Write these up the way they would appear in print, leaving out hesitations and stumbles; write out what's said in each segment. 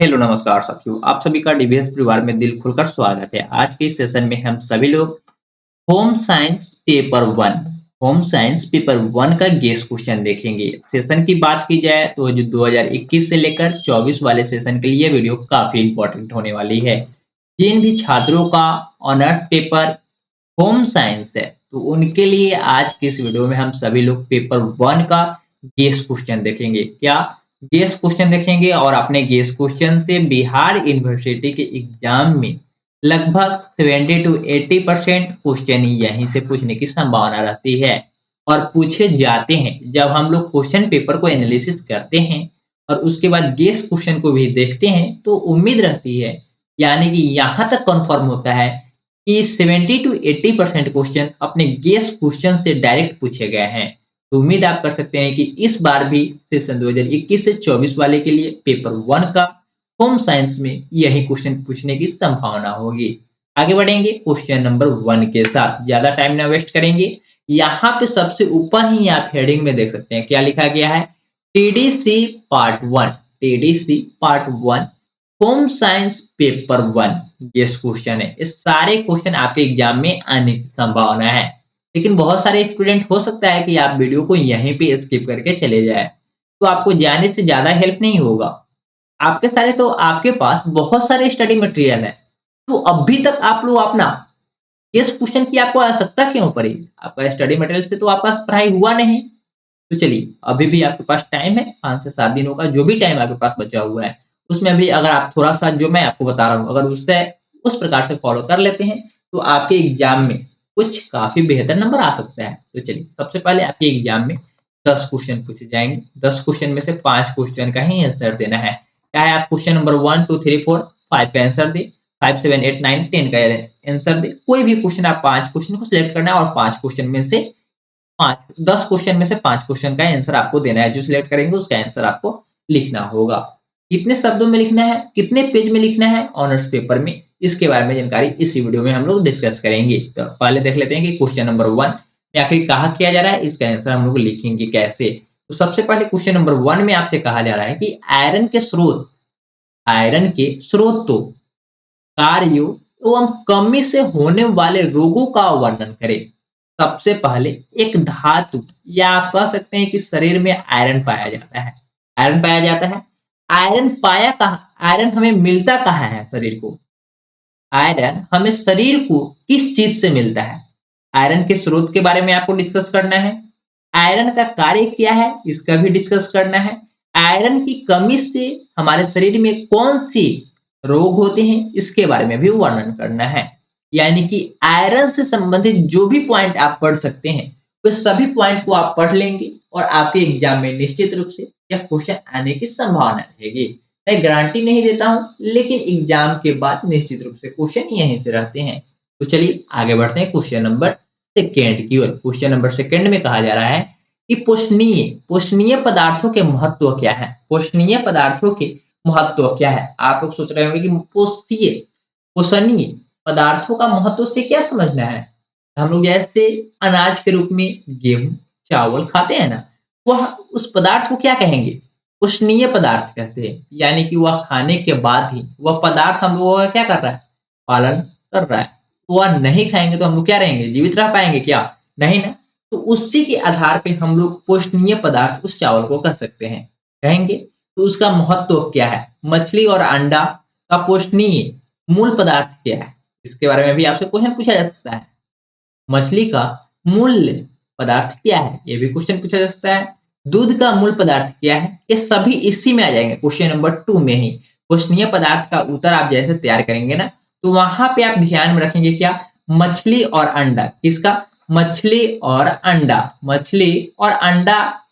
Hello नमस्कार साथियों, आप सभी का डीबीएस परिवार में दिल खुलकर स्वागत है। आज के इस सेशन में हम सभी लोग होम साइंस पेपर वन का गेस क्वेश्चन देखेंगे। सेशन की बात की जाए तो जो 2021 से लेकर 24 वाले सेशन के लिए वीडियो काफी इंपॉर्टेंट होने वाली है। जिन भी छात्रों का ऑनर्स पेपर होम साइंस है तो उनके लिए आज की इस वीडियो में हम सभी लोग पेपर वन का गेस क्वेश्चन देखेंगे। क्या गेस क्वेश्चन देखेंगे और अपने गेस क्वेश्चन से बिहार यूनिवर्सिटी के एग्जाम में लगभग 70 to 80% क्वेश्चन यहीं से पूछने की संभावना रहती है और पूछे जाते हैं। जब हम लोग क्वेश्चन पेपर को एनालिसिस करते हैं और उसके बाद गेस क्वेश्चन को भी देखते हैं तो उम्मीद रहती है, यानी कि यहाँ तक कंफर्म होता है कि 70 to 80% क्वेश्चन अपने गेस क्वेश्चन से डायरेक्ट पूछे गए हैं। तो उम्मीद आप कर सकते हैं कि इस बार भी सेशन 2021 से 24 वाले के लिए पेपर वन का होम साइंस में यही क्वेश्चन पूछने की संभावना होगी। आगे बढ़ेंगे क्वेश्चन नंबर वन के साथ, ज्यादा टाइम ना वेस्ट करेंगे। यहाँ पे सबसे ऊपर ही आप हेडिंग में देख सकते हैं क्या लिखा गया है, TDC part one. TDC part one home science paper one guess question है। ये सारे क्वेश्चन आपके एग्जाम में आने की संभावना है, लेकिन बहुत सारे स्टूडेंट हो सकता है कि आप वीडियो को यहीं पे स्किप करके चले जाए, तो आपको जाने से ज्यादा हेल्प नहीं होगा। आपके पास बहुत सारे स्टडी मटेरियल है, तो अभी तक आप लोग अपना गेस क्वेश्चन की आपको आवश्यकता क्यों पड़ी? आपका स्टडी मटेरियल से तो आपका पढ़ाई हुआ नहीं। तो चलिए, अभी भी आपके पास टाइम है, 5 से 7 दिनों का जो भी टाइम आपके पास बचा हुआ है, उसमें भी अगर आप थोड़ा-सा जो मैं आपको बता रहा हूँ, अगर उससे उस प्रकार से फॉलो कर लेते हैं, तो आपके एग्ज़ाम में कुछ काफ़ी बेहतर नंबर आ सकता है। तो चलिए, सबसे पहले आपके एग्ज़ाम में 10 क्वेश्चन पूछे जाएँगे। 10 क्वेश्चन में से 5 क्वेश्चन का ही आंसर देना है। चाहे आप क्वेश्चन नंबर 1, 2, 3, 4, 5 का आंसर दें, 5, 7, 8, 9, 10 का आंसर दें। कोई भी क्वेश्चन आप 5 क्वेश्चन को सिलेक्ट करना है और 5 क्वेश्चन में से 5 10 क्वेश्चन में से 5 क्वेश्चन का आंसर आपको देना है। जो सिलेक्ट करेंगे उसका आंसर आपको लिखना होगा। कितने शब्दों में लिखना है, कितने पेज में लिखना है ऑनर्स पेपर में, इसके बारे में जानकारी इसी वीडियो में हम लोग डिस्कस करेंगे। तो पहले देख लेते हैं कि क्वेश्चन नंबर 1 में आखिर कहा किया जा रहा है, इसका आंसर हम लोग लिखेंगे कैसे। तो सबसे पहले क्वेश्चन नंबर 1 में आपसे कहा जा रहा है कि आयरन के स्रोतों, कार्यों एवं कमी से होने वाले रोगों का वर्णन करें। सबसे पहले एक धातु, या आप कह सकते हैं कि शरीर में आयरन पाया जाता है। आयरन पाया जाता है। आयरन हमें मिलता कहाँ है शरीर को? आयरन हमें शरीर को किस चीज से मिलता है? आयरन के स्रोत के बारे में आपको डिस्कस करना है। आयरन का कार्य क्या है, इसका भी डिस्कस करना है। आयरन की कमी से हमारे शरीर में कौन सी रोग होते हैं, इसके बारे में भी वर्णन करना है। यानी कि आयरन से संबंधित जो भी पॉइंट आप पढ़ सकते हैं, वो सभी पॉइंट को आप पढ़ लेंगे और आपके एग्जाम में निश्चित रूप से यह क्वेश्चन आने की संभावना रहेगी। मैं गारंटी नहीं देता हूँ, लेकिन एग्जाम के बाद निश्चित रूप से क्वेश्चन यहीं से रहते हैं। तो चलिए आगे बढ़ते हैं क्वेश्चन नंबर सेकेंड की ओर। क्वेश्चन नंबर सेकेंड में कहा जा रहा है कि पोषणीय पदार्थों के महत्व क्या है? पोषणीय पदार्थों के महत्व क्या है? आप लोग सोच रहे होंगे कि पोषणीय पदार्थों का महत्व से क्या समझना है? हम लोग जैसे अनाज के रूप में गेहूं, चावल खाते हैं ना, वह उस पदार्थ को क्या कहेंगे? पोषणीय पदार्थ कहते हैं। यानी कि वह खाने के बाद ही वह पदार्थ हम लोगों का क्या कर रहा है? पालन कर रहा है। वह नहीं खाएंगे तो हम लोग क्या रहेंगे? जीवित रह पाएंगे क्या? नहीं ना। तो उसी के आधार पे हम लोग पोषणीय पदार्थ उस चावल को कह सकते हैं, कहेंगे। तो उसका महत्व क्या है? मछली और अंडा का पोषणीय मूल पदार्थ क्या है? इसके बारे में भी आपसे क्वेश्चन पूछा जा सकता है। मछली का मूल पदार्थ क्या है? ये भी क्वेश्चन पूछा जा सकता है। दूध का मूल पदार्थ क्या है? ये सभी इसी में आ जाएंगे क्वेश्चन नंबर 2 में ही। पोषणीय पदार्थ का उत्तर आप जैसे तैयार करेंगे ना, तो वहां पे आप ध्यान में रखेंगे क्या? मछली और अंडा। किसका? मछली और अंडा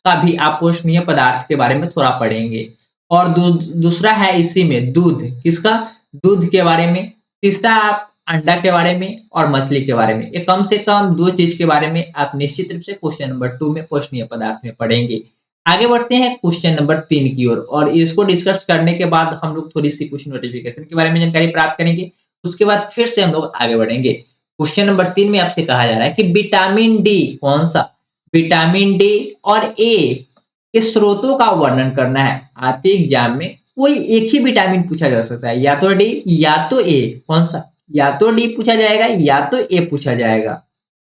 का भी आप पोषणीय पदार्थ के बारे में थोड़ा पढ़ेंगे। और दूसरा है इसी में दूध। किसका? दूध के बारे में। तीसरा आप अंडा के बारे में और मछली के बारे में। ये कम से कम 2 चीज के बारे में आप निश्चित रूप से क्वेश्चन नंबर 2 में पोषणीय पदार्थ में पढ़ेंगे। आगे बढ़ते हैं क्वेश्चन नंबर 3 की ओर, और इसको डिस्कस करने के बाद हम लोग थोड़ी सी कुछ नोटिफिकेशन के बारे में जानकारी प्राप्त करेंगे। उसके बाद फिर से हम लोग आगे बढ़ेंगे। क्वेश्चन नंबर 3 में आपसे कहा जा रहा है कि विटामिन डी कौन सा? विटामिन डी और ए के स्रोतों का वर्णन करना है। आपके एग्जाम में कोई एक ही विटामिन पूछा जा सकता है, या तो डी या तो ए। कौन सा? या तो डी पूछा जाएगा या तो ए पूछा जाएगा।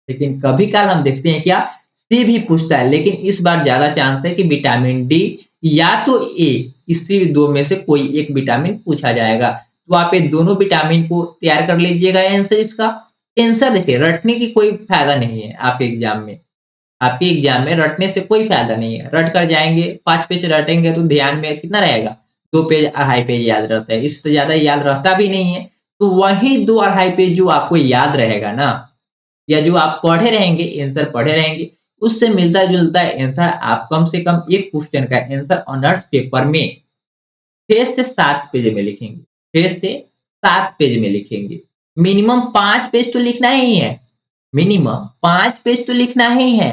लेकिन कभी काल हम देखते हैं क्या, सी भी पूछता है, लेकिन इस बार ज्यादा चांस है कि विटामिन डी या तो ए, इसी दो में से कोई एक विटामिन पूछा जाएगा। तो आप ये दोनों विटामिन को तैयार कर लीजिएगा आंसर इसका। आंसर देखिए, रटने की कोई फायदा नहीं है आपके एग्जाम में। आपके एग्जाम में रटने से कोई फायदा नहीं है। रट कर जाएंगे, 5 पेज रटेंगे तो ध्यान में कितना रहेगा, 2 पेज 2.5 पेज याद रहता है, इससे ज्यादा याद रहता भी नहीं है। तो वही 2 2.5 पेज जो आपको याद रहेगा ना, या जो आप पढ़े रहेंगे, आंसर पढ़े रहेंगे, उससे मिलता जुलता आंसर आप कम से कम एक क्वेश्चन का आंसर ऑनर्स पेपर में 6 से 7 पेज में लिखेंगे। 6 से 7 पेज में लिखेंगे। मिनिमम 5 पेज तो लिखना ही है। मिनिमम 5 पेज तो लिखना ही है।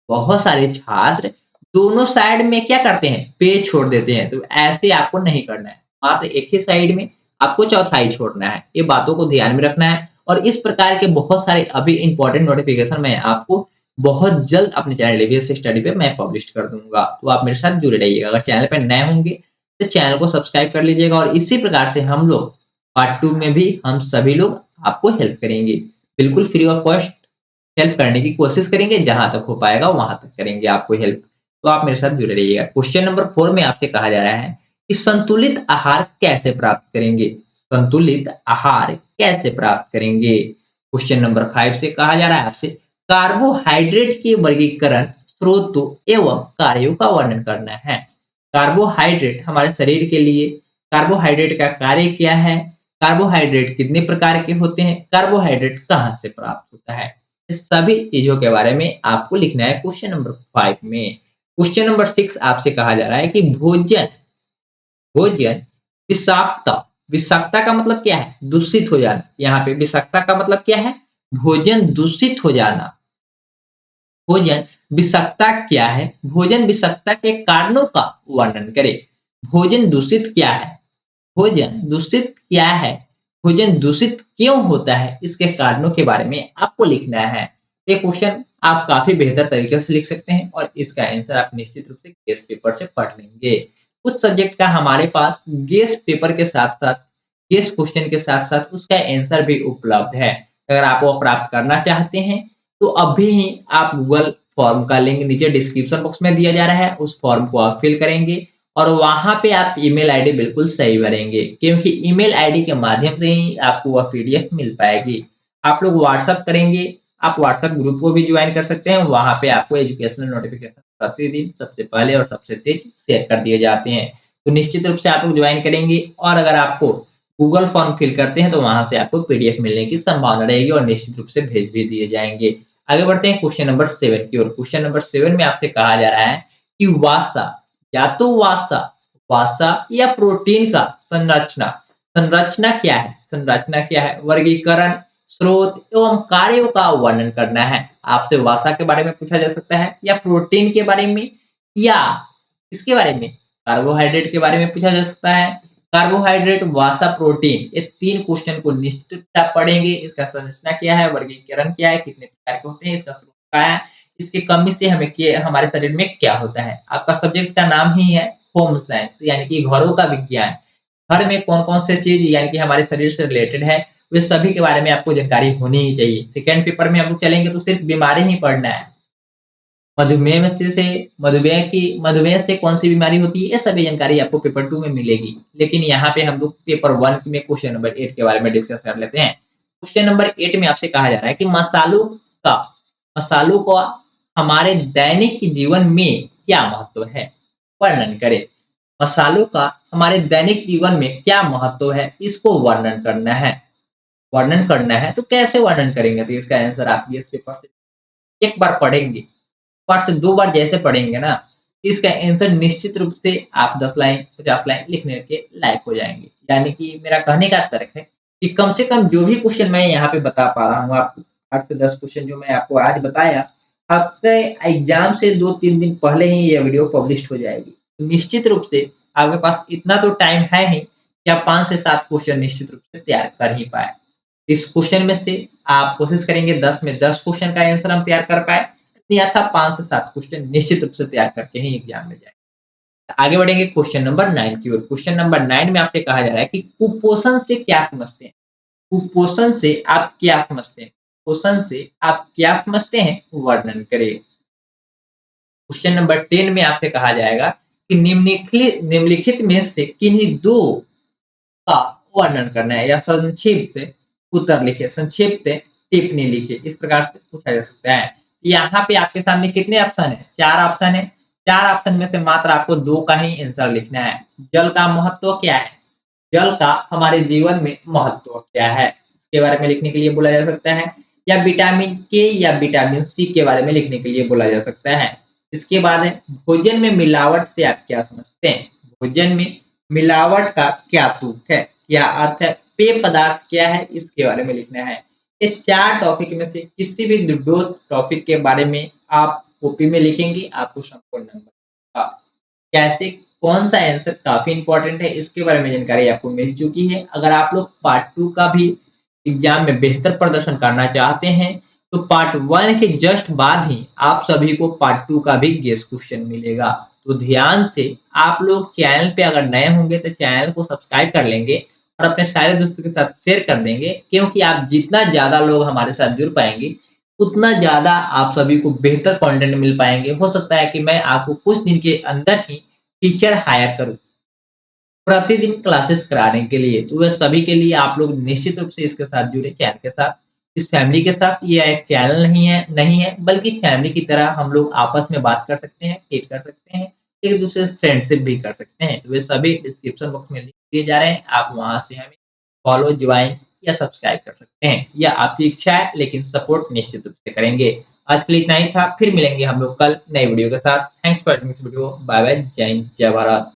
बहुत सारे छात्र दोनों साइड में क्या करते हैं, पेज छोड़ देते हैं, तो ऐसे आपको नहीं करना है। मात्र एक ही साइड में आपको चौथाई छोड़ना है। ये बातों को ध्यान में रखना है। और इस प्रकार के बहुत सारे अभी इंपॉर्टेंट नोटिफिकेशन मैं आपको बहुत जल्द अपने चैनल एबीएस स्टडी पे मैं पब्लिश कर दूंगा। तो आप मेरे साथ जुड़े रहिएगा। अगर चैनल पे नए होंगे तो चैनल को सब्सक्राइब कर लीजिएगा, और इसी प्रकार से हम लोग पार्ट 2 में भी हम सभी लोग आपको हेल्प करेंगे। बिल्कुल फ्री ऑफ कॉस्ट हेल्प करने की कोशिश करेंगे, जहां तक हो पाएगा वहां तक करेंगे आपको हेल्प। तो आप मेरे साथ जुड़े रहिएगा। क्वेश्चन नंबर 4 में आपसे कहा जा रहा है कि संतुलित आहार कैसे प्राप्त करेंगे। संतुलित आहार कैसे प्राप्त करेंगे। क्वेश्चन नंबर 5 से कहा जा रहा है आपसे कार्बोहाइड्रेट के वर्गीकरण, स्रोतों एवं कार्यों का वर्णन करना है। कार्बोहाइड्रेट हमारे शरीर के लिए, कार्बोहाइड्रेट का कार्य क्या है, कार्बोहाइड्रेट कितने प्रकार के होते हैं, कार्बोहाइड्रेट कहाँ से प्राप्त होता है, इस सभी चीजों के बारे में आपको लिखना है क्वेश्चन नंबर 5 में। क्वेश्चन नंबर 6 आपसे कहा जा रहा है कि भोजन भोजन विषाक्तता। विषाक्तता का मतलब क्या है, दूषित हो जाना। यहाँ पे विषाक्तता का मतलब क्या है, भोजन दूषित हो जाना। भोजन विषाक्तता क्या है, भोजन विषाक्तता के कारणों का वर्णन करें। भोजन दूषित क्या है, भोजन दूषित क्या है, भोजन दूषित क्यों होता है, इसके कारणों के बारे में आपको लिखना है। ये क्वेश्चन आप काफी बेहतर तरीके से लिख सकते हैं, और इसका आंसर आप निश्चित रूप से गेस पेपर से पढ़ लेंगे। कुछ सब्जेक्ट का हमारे पास गेस पेपर के साथ साथ, गेस क्वेश्चन के साथ साथ उसका आंसर भी उपलब्ध है। अगर आप वो प्राप्त करना चाहते हैं तो अभी ही आप गूगल फॉर्म का लिंक नीचे डिस्क्रिप्शन बॉक्स में दिया जा रहा है, उस फॉर्म को आप फिल करेंगे, और वहां पे आप ईमेल आईडी बिल्कुल सही भरेंगे, क्योंकि ईमेल आईडी के माध्यम से ही आपको वह पीडीएफ मिल पाएगी। आप लोग व्हाट्सअप करेंगे, आप व्हाट्सएप ग्रुप को भी ज्वाइन कर सकते हैं। वहां पे आपको एजुकेशनल नोटिफिकेशन प्रतिदिन सबसे पहले और सबसे तेज शेयर कर दिए जाते हैं। तो निश्चित रूप से आप लोग ज्वाइन करेंगे, और अगर आपको गूगल फॉर्म फिल करते हैं तो वहां से आपको पीडीएफ मिलने की संभावना रहेगी, और निश्चित रूप से भेज भी दिए जाएंगे। आगे बढ़ते हैं क्वेश्चन नंबर 7 की ओर। क्वेश्चन नंबर 7 में आपसे कहा जा रहा है कि वासा, या तो वासा वासा या प्रोटीन का संरचना। संरचना क्या है, संरचना क्या है, वर्गीकरण, स्रोत एवं कार्यों का वर्णन करना है। आपसे वासा के बारे में पूछा जा सकता है, या प्रोटीन के बारे में, या इसके बारे में कार्बोहाइड्रेट के बारे में पूछा जा सकता है। कार्बोहाइड्रेट, वसा, प्रोटीन, ये 3 क्वेश्चन को निश्चित आप पढ़ेंगे। इसका संरचना क्या है, वर्गीकरण क्या है, कितने प्रकार के होते हैं, इसका स्रोत क्या है, इसकी कमी से हमारे शरीर में क्या होता है। आपका सब्जेक्ट का नाम ही है होम साइंस, यानी कि घरों का विज्ञान। घर में कौन कौन से चीज यानी कि हमारे शरीर से रिलेटेड है, वे सभी के बारे में आपको जानकारी होनी ही चाहिए। सेकेंड पेपर में हम लोग चलेंगे तो सिर्फ बीमारी ही पढ़ना है। मधुमेह से मधुमेह से कौन सी बीमारी होती है, ये सभी जानकारी आपको पेपर 2 में मिलेगी। लेकिन यहाँ पे हम लोग पेपर 1 में क्वेश्चन नंबर 8 के बारे में डिस्कस कर लेते हैं। क्वेश्चन नंबर 8 में आपसे कहा जा रहा है कि का मसालों का हमारे दैनिक जीवन में क्या महत्व है, वर्णन करें। मसालों का हमारे दैनिक जीवन में क्या महत्व है, इसको वर्णन करना है। वर्णन करना है तो कैसे वर्णन करेंगे, तो इसका आंसर आप ये पेपर से एक बार पढ़ेंगे, बार से 2 बार जैसे पढ़ेंगे ना, इसका आंसर निश्चित रूप से आप 10 लाइन 50 लाइन लिखने के लायक हो जाएंगे। यानी कि मेरा कहने का तर्क है कि कम से कम जो भी क्वेश्चन मैं यहाँ पे बता पा रहा हूँ आपको, 8 से 10 क्वेश्चन जो मैं आपको आज बताया, आपके एग्जाम से 2-3 दिन पहले ही ये वीडियो पब्लिश हो जाएगी। तो निश्चित रूप से आपके पास इतना तो टाइम है ही कि आप 5 से 7 क्वेश्चन निश्चित रूप से तैयार कर ही पाए। इस क्वेश्चन में से आप कोशिश करेंगे 10 में 10 क्वेश्चन का आंसर हम तैयार कर पाए, या था 5 से 7 क्वेश्चन निश्चित रूप से तैयार करके ही एग्जाम में जाए। आगे बढ़ेंगे क्वेश्चन नंबर 9 की ओर। क्वेश्चन नंबर 9 में आपसे कहा जा रहा है कि कुपोषण से क्या समझते हैं? कुपोषण से आप क्या समझते हैं? कुपोषण से आप क्या समझते हैं? वर्णन करें। क्वेश्चन नंबर 10 में आपसे कहा जाएगा कि निम्नलिखित में से किन्हीं दो का वर्णन करना है या संक्षिप्त उत्तर लिखे, संक्षिप्त टिप्पणी लिखे, इस प्रकार से पूछा जा सकता है। यहाँ पे आपके सामने कितने ऑप्शन है? 4 ऑप्शन है। 4 ऑप्शन में से मात्र आपको 2 का ही आंसर लिखना है। जल का महत्व क्या है? जल का हमारे जीवन में महत्व क्या है? इसके बारे में लिखने के लिए बोला जा सकता है, या विटामिन के या विटामिन सी के बारे में लिखने के लिए बोला जा सकता है। इसके बाद है भोजन में मिलावट से आप क्या समझते हैं? भोजन में मिलावट का क्या तुक है, क्या अर्थ है? पेय पदार्थ क्या है, इसके बारे में लिखना है। इस 4 टॉपिक में से किसी भी 2 टॉपिक के बारे में आप कॉपी में लिखेंगे, आपको संपूर्ण नंबर। कैसे, कौन सा आंसर काफी इंपॉर्टेंट है, इसके बारे में जानकारी आपको मिल चुकी है। अगर आप लोग पार्ट 2 का भी एग्जाम में बेहतर प्रदर्शन करना चाहते हैं, तो पार्ट 1 के जस्ट बाद ही आप सभी को पार्ट 2 का भी गेस क्वेश्चन मिलेगा। तो ध्यान से आप लोग चैनल पे अगर नए होंगे तो चैनल को सब्सक्राइब कर लेंगे और अपने सारे दोस्तों के साथ शेयर कर देंगे, क्योंकि आप जितना ज़्यादा लोग हमारे साथ जुड़ पाएँगे, उतना ज़्यादा आप सभी को बेहतर कंटेंट मिल पाएँगे। हो सकता है कि मैं आपको कुछ दिन के अंदर ही टीचर हायर करूँ, प्रतिदिन क्लासेस कराने के लिए। तो वह सभी के लिए आप लोग निश्चित रूप से इसके साथ जुड़े, चैनल के साथ, इस फैमिली के साथ। ये एक चैनल नहीं है बल्कि फैमिली की तरह हम लोग आपस में बात कर सकते हैं, चीट कर सकते हैं, एक-दूसरे से फ्रेंडशिप भी कर सकते हैं। तो वे सभी डिस्क्रिप्शन बॉक्स में लिंक दिए जा रहे हैं, आप वहाँ से हमें फॉलो, ज्वाइन या सब्सक्राइब कर सकते हैं। यह आपकी इच्छा है, लेकिन सपोर्ट निश्चित रूप से करेंगे। आज के लिए इतना ही था, फिर मिलेंगे हम लोग कल नई वीडियो के साथ। Thanks for watching this video. Bye bye, जय हिंद, जय भारत।